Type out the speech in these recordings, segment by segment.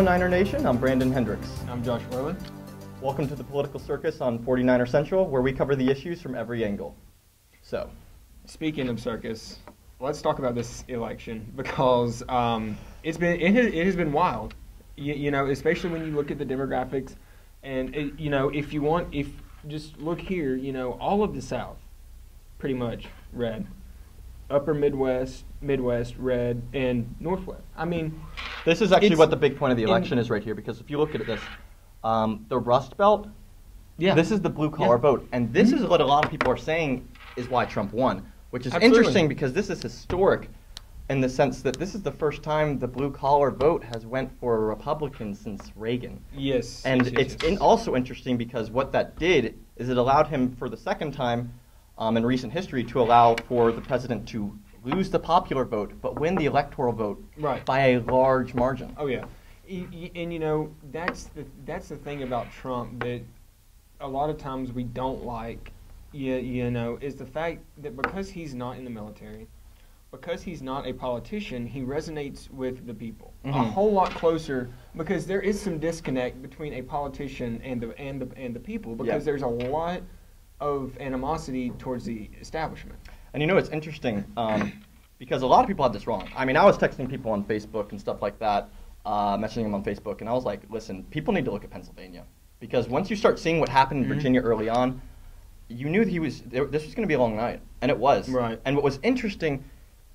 Niner Nation, I'm Brandon Hendricks. I'm Josh Worley. Welcome to the Political Circus on 49er Central, where we cover the issues from every angle. So, speaking of circus, let's talk about this election because it has been wild. You know, especially when you look at the demographics, and if just look here, you know, all of the South, pretty much red. Upper Midwest, red, and Northwest. I mean, this is actually what the big point of the election is right here, because if you look at this, the Rust Belt, this is the blue-collar vote, and this is what a lot of people are saying is why Trump won, which is interesting because this is historic in the sense that this is the first time the blue-collar vote has went for a Republican since Reagan. Yes. And it's also interesting because what that did is it allowed him for the second time in recent history to allow for the president to lose the popular vote but win the electoral vote by a large margin. Oh yeah, and you know that's the thing about Trump that a lot of times we don't like. You know, is the fact that because he's not in the military, because he's not a politician, he resonates with the people a whole lot closer. Because there is some disconnect between a politician and the people, because there's a lot of animosity towards the establishment. And you know, it's interesting because a lot of people have this wrong. I mean, I was texting people on Facebook and stuff like that, messaging them on Facebook, and I was like, listen, people need to look at Pennsylvania. Because once you start seeing what happened in Virginia early on, you knew that this was going to be a long night, and it was. Right. And what was interesting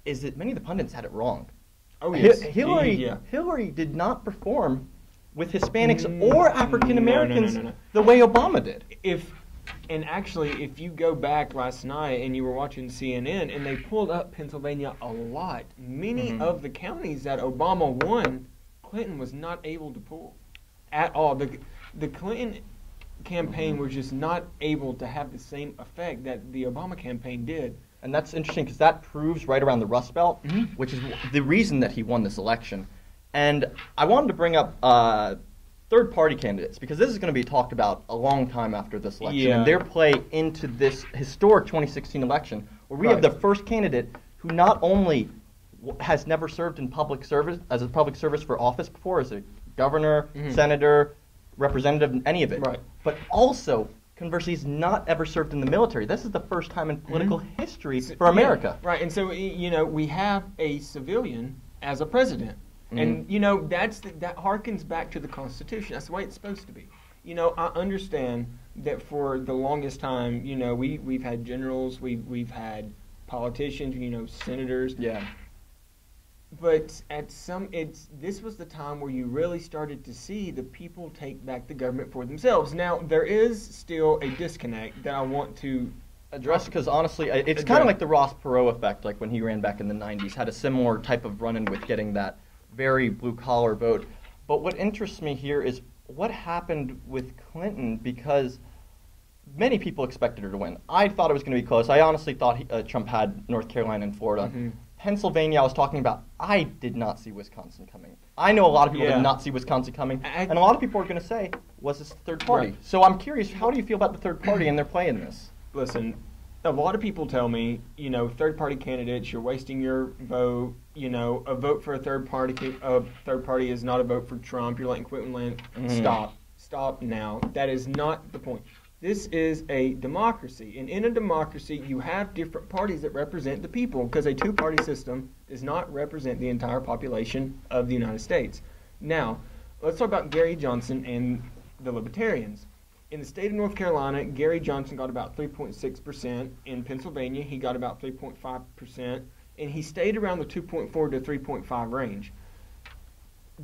is that many of the pundits had it wrong. Oh, yes. Hillary did not perform with Hispanics or African Americans the way Obama did. And actually, if you go back last night and you were watching CNN and they pulled up Pennsylvania a lot, many of the counties that Obama won, Clinton was not able to pull at all. The Clinton campaign was just not able to have the same effect that the Obama campaign did. And that's interesting because that proves right around the Rust Belt, which is the reason that he won this election. And I wanted to bring up third-party candidates, because this is going to be talked about a long time after this election, and their play into this historic 2016 election, where we have the first candidate who not only has never served in public service, as a public service for office before, as a governor, senator, representative, any of it, but also, conversely, he's not ever served in the military. This is the first time in political history for America. Right, and so, you know, we have a civilian as a president. And, you know, that harkens back to the Constitution. That's the way it's supposed to be. You know, I understand that for the longest time, you know, we've had generals, we've had politicians, you know, senators. Yeah. But this was the time where you really started to see the people take back the government for themselves. Now, there is still a disconnect that I want to address, because honestly, it's kind of like the Ross Perot effect, like when he ran back in the 90s, had a similar type of run-in with getting that very blue-collar vote. But what interests me here is what happened with Clinton, because many people expected her to win. I thought it was going to be close. I honestly thought Trump had North Carolina and Florida. Pennsylvania, I was talking about, I did not see Wisconsin coming. I know a lot of people did not see Wisconsin coming, and a lot of people are going to say, was this the third party? So I'm curious, how do you feel about the third party and their play in this? Listen, a lot of people tell me, you know, third-party candidates, you're wasting your vote. You know, a vote for a third party is not a vote for Trump. You're letting Clinton land. Stop now. That is not the point. This is a democracy, and in a democracy, you have different parties that represent the people, because a two-party system does not represent the entire population of the United States. Now, let's talk about Gary Johnson and the Libertarians. In the state of North Carolina, Gary Johnson got about 3.6%. In Pennsylvania, he got about 3.5%. And he stayed around the 2.4 to 3.5 range.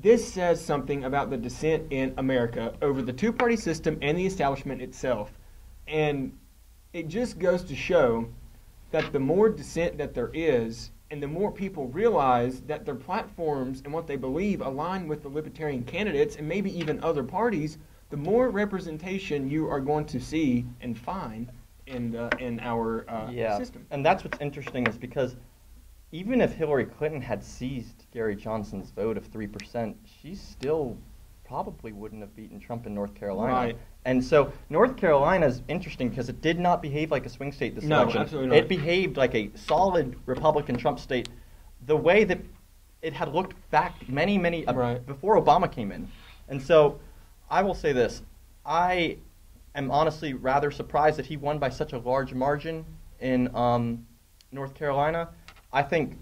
This says something about the dissent in America over the two-party system and the establishment itself. And it just goes to show that the more dissent that there is, and the more people realize that their platforms and what they believe align with the libertarian candidates and maybe even other parties, the more representation you are going to see and find in our system. And that's what's interesting, is because even if Hillary Clinton had seized Gary Johnson's vote of 3%, she still probably wouldn't have beaten Trump in North Carolina. Right. And so North Carolina is interesting because it did not behave like a swing state this election. No, absolutely not. It behaved like a solid Republican Trump state, the way that it had looked back many Right. before Obama came in. And so I will say this. I am honestly rather surprised that he won by such a large margin in North Carolina. I think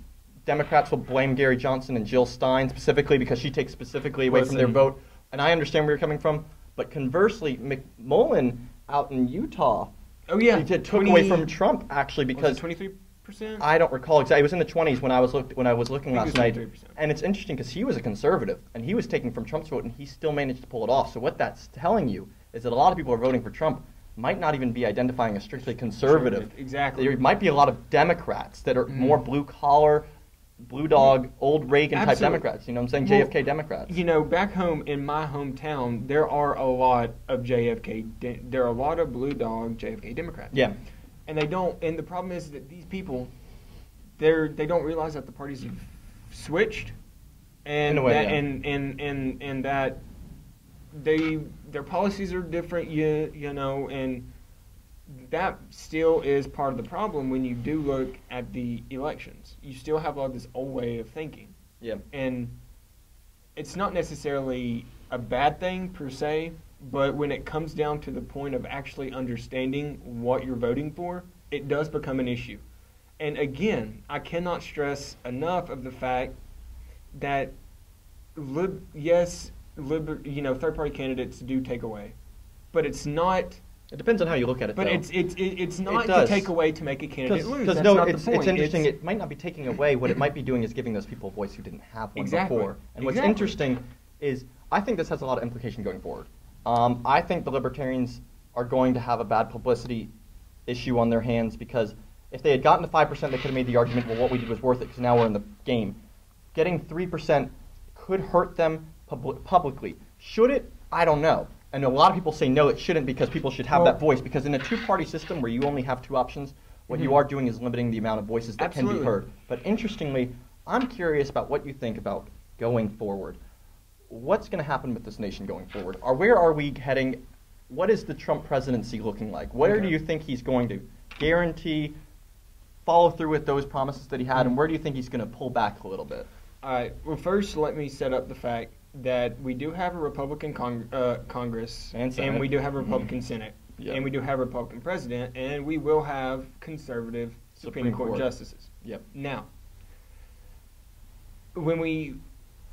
Democrats will blame Gary Johnson and Jill Stein specifically because she takes specifically away from their vote. And I understand where you're coming from. But conversely, McMullen out in Utah, he took away from Trump actually because 23%. I don't recall exactly. It was in the 20s when I was looking last night. 23%. And it's interesting because he was a conservative and he was taking from Trump's vote and he still managed to pull it off. So what that's telling you is that a lot of people who are voting for Trump might not even be identifying as strictly conservative. Exactly. There might be a lot of Democrats that are more blue collar, blue dog, old Reagan type Democrats. You know what I'm saying? JFK Democrats. You know, back home in my hometown, there are a lot of there are a lot of blue dog JFK Democrats. Yeah. And they don't. And the problem is that these people, they don't realize that the parties have switched, and In a way, and that their policies are different. You know, and that still is part of the problem when you do look at the elections. You still have all this old way of thinking. Yeah. And it's not necessarily a bad thing per se, but when it comes down to the point of actually understanding what you're voting for, it does become an issue. And again, I cannot stress enough of the fact that third-party candidates do take away, but it's not. It depends on how you look at it. But though. it's not to take away to make a candidate lose. That's no, not it's the point. interesting. It might not be taking away. What it might be doing is giving those people a voice who didn't have one before. And what's interesting is I think this has a lot of implication going forward. I think the Libertarians are going to have a bad publicity issue on their hands because if they had gotten to 5%, they could have made the argument, well, what we did was worth it because now we're in the game. Getting 3% could hurt them publicly. Should it? I don't know. And a lot of people say no, it shouldn't because people should have that voice. Because in a two-party system where you only have two options, what you are doing is limiting the amount of voices that can be heard. But interestingly, I'm curious about what you think about going forward. What's going to happen with this nation going forward? Where are we heading? What is the Trump presidency looking like? Where do you think he's going to guarantee, follow through with those promises that he had, and where do you think he's going to pull back a little bit? All right. Well, first, let me set up the fact that we do have a Republican Congress, and we do have a Republican Senate, and we do have a Republican president, and we will have conservative Supreme Court justices. Yep. Now, when we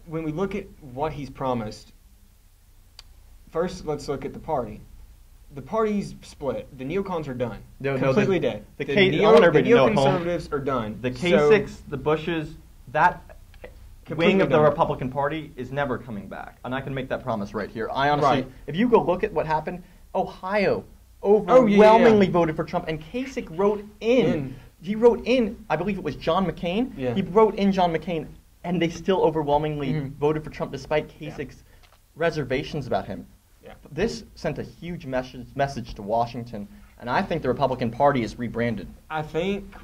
look at what he's promised, first let's look at the party. The party's split. The neocons are done. Completely dead. The neoconservatives are done. The Kasich, the Bushes, that wing of the Republican Party is never coming back. And I can make that promise right here. I honestly, if you go look at what happened, Ohio overwhelmingly voted for Trump, and Kasich wrote in. He wrote in, I believe it was John McCain. Yeah. He wrote in John McCain, and they still overwhelmingly voted for Trump despite Kasich's reservations about him. Yeah. This sent a huge message to Washington, and I think the Republican Party is rebranded. I think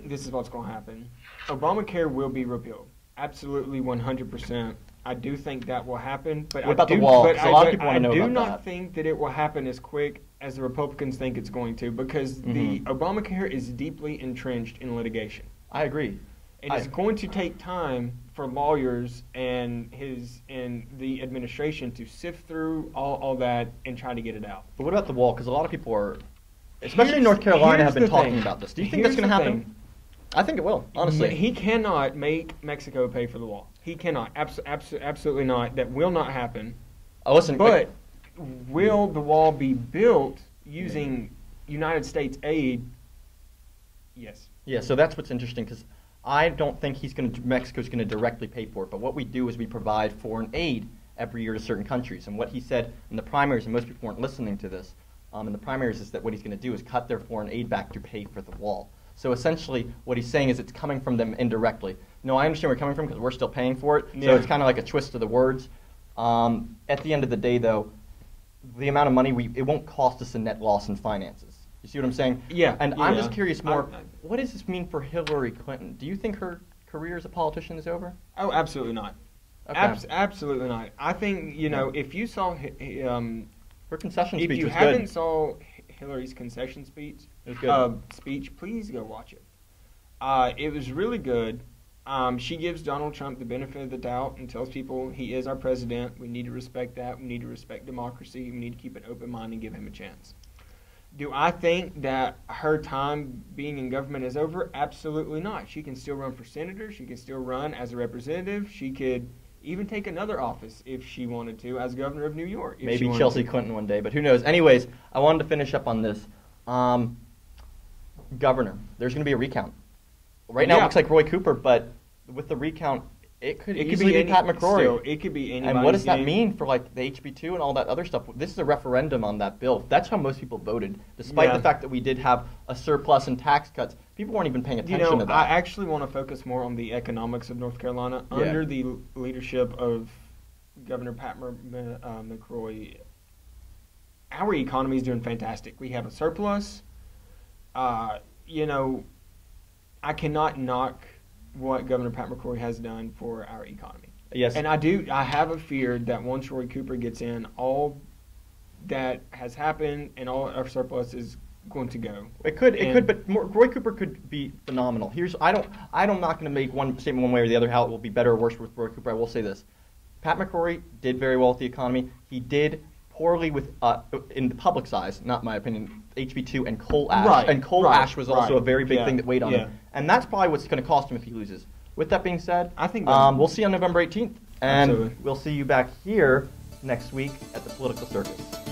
this is what's going to happen. Obamacare will be repealed. Absolutely, 100%. I do think that will happen. But what about the wall? Because a lot of people want to know about that. I do not think that it will happen as quick as the Republicans think it's going to, because the Obamacare is deeply entrenched in litigation. I agree. And it's going to take time for lawyers and the administration to sift through all that and try to get it out. But what about the wall? Because a lot of people are, especially in North Carolina, have been talking about this. Do you think that's going to happen? I think it will, honestly. He cannot make Mexico pay for the wall. He cannot. Absolutely not. That will not happen. Oh, listen. But will the wall be built using United States aid? Yes. Yeah, so that's what's interesting, because I don't think Mexico's going to directly pay for it. But what we do is we provide foreign aid every year to certain countries. And what he said in the primaries, and most people weren't listening to this, in the primaries is that what he's going to do is cut their foreign aid back to pay for the wall. So essentially, what he's saying is it's coming from them indirectly. No, I understand where you're coming from because we're still paying for it. So it's kind of like a twist of the words. At the end of the day, though, the amount of money, it won't cost us a net loss in finances. You see what I'm saying? Yeah. And I'm just curious more, what does this mean for Hillary Clinton? Do you think her career as a politician is over? Oh, absolutely not. Okay. Absolutely not. I think, if you saw her concession speech was good. If you haven't saw Hillary's concession speech, please go watch it. It was really good. She gives Donald Trump the benefit of the doubt and tells people he is our president. We need to respect that. We need to respect democracy. We need to keep an open mind and give him a chance. Do I think that her time being in government is over? Absolutely not. She can still run for senator. She can still run as a representative. She could even take another office if she wanted to as governor of New York. Maybe Chelsea Clinton one day, but who knows? Anyways, I wanted to finish up on this. Governor, there's going to be a recount. Right now it looks like Roy Cooper, but with the recount, it could easily be Pat McCrory. Still, it could be anybody's And what does that game. mean for like the HB2 and all that other stuff? This is a referendum on that bill. That's how most people voted, despite the fact that we did have a surplus and tax cuts. People weren't even paying attention to that. I actually want to focus more on the economics of North Carolina. Under the leadership of Governor Pat McCrory, our economy is doing fantastic. We have a surplus. I cannot knock what Governor Pat McCrory has done for our economy. Yes. And I have a fear that once Roy Cooper gets in, all that has happened and all our surplus is going to go. It could, but Roy Cooper could be phenomenal. I'm not going to make one statement one way or the other how it will be better or worse with Roy Cooper. I will say this. Pat McCrory did very well with the economy. He did poorly with, in the public's eyes, not my opinion, HB2 and coal ash. Right, and coal ash was also a very big thing that weighed on yeah. him. And that's probably what's going to cost him if he loses. With that being said, I think we'll see you on November 18th. And Absolutely. we'll see you back here next week at the Political Circus.